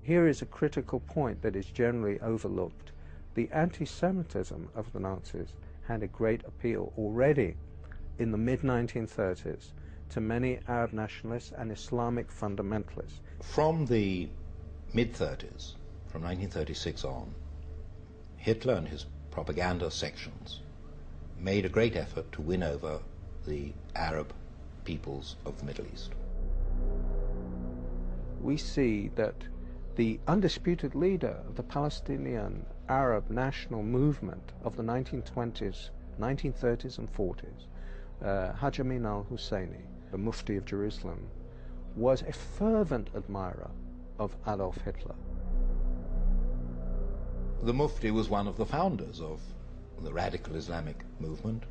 Here is a critical point that is generally overlooked. The anti-Semitism of the Nazis had a great appeal already in the mid-1930s to many Arab nationalists and Islamic fundamentalists. From the mid-30s, from 1936 on, Hitler and his propaganda sections made a great effort to win over the Arab peoples of the Middle East. We see that the undisputed leader of the Palestinian Arab national movement of the 1920s, 1930s and 40s, Haj Amin al-Husseini, the Mufti of Jerusalem, was a fervent admirer of Adolf Hitler. The Mufti was one of the founders of the radical Islamic movement,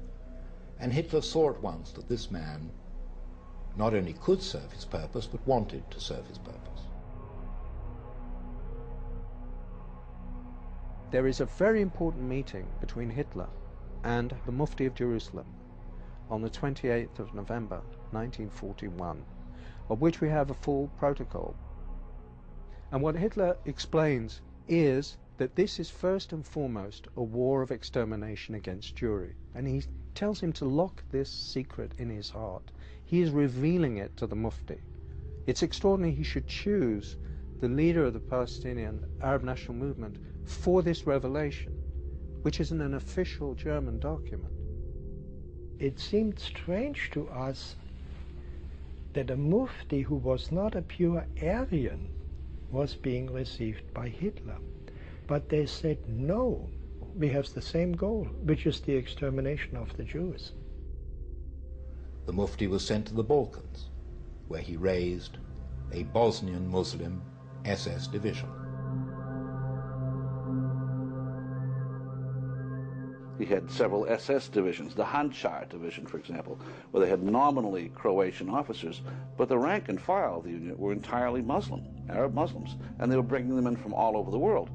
and Hitler saw at once that this man not only could serve his purpose, but wanted to serve his purpose. There is a very important meeting between Hitler and the Mufti of Jerusalem on the 28th of November 1941, of which we have a full protocol. And what Hitler explains is that this is first and foremost a war of extermination against Jewry, and he tells him to lock this secret in his heart. He is revealing it to the Mufti. It's extraordinary he should choose the leader of the Palestinian Arab National Movement for this revelation, which is in an official German document. It seemed strange to us that a Mufti who was not a pure Aryan was being received by Hitler. But they said, no, we have the same goal, which is the extermination of the Jews. The Mufti was sent to the Balkans, where he raised a Bosnian Muslim SS division. He had several SS divisions, the Handschar division, for example, where they had nominally Croatian officers, but the rank and file of the unit were entirely Muslim, Arab Muslims, and they were bringing them in from all over the world.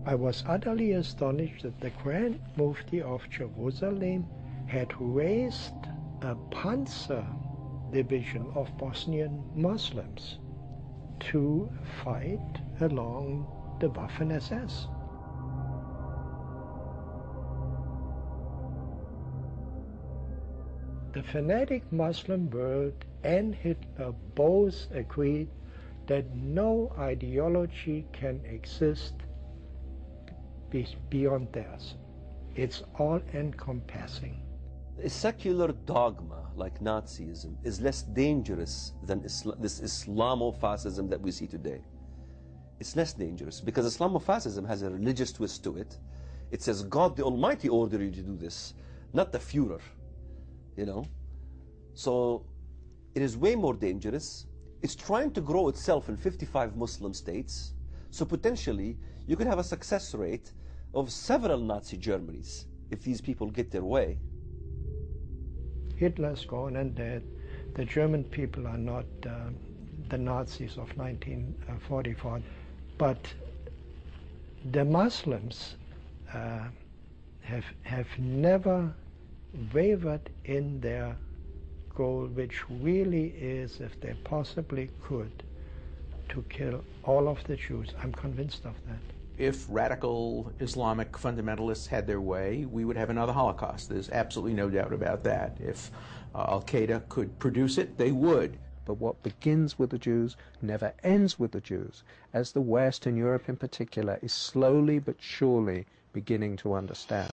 I was utterly astonished that the Grand Mufti of Jerusalem had raised a Panzer division of Bosnian Muslims to fight along the Waffen SS. The fanatic Muslim world and Hitler both agreed that no ideology can exist beyond theirs. It's all-encompassing. A secular dogma like Nazism is less dangerous than this Islamofascism that we see today. It's less dangerous because Islamofascism has a religious twist to it. It says God the Almighty ordered you to do this, not the Führer, you know. So it is way more dangerous. It's trying to grow itself in 55 Muslim states. So potentially you could have a success rate of several Nazi Germanys if these people get their way. Hitler's gone and dead. The German people are not the Nazis of 1944, but the Muslims have never wavered in their goal, which really is, if they possibly could, to kill all of the Jews. I'm convinced of that. If radical Islamic fundamentalists had their way, we would have another Holocaust. There's absolutely no doubt about that. If Al-Qaeda could produce it, they would. But what begins with the Jews never ends with the Jews, as the West and Europe in particular is slowly but surely beginning to understand.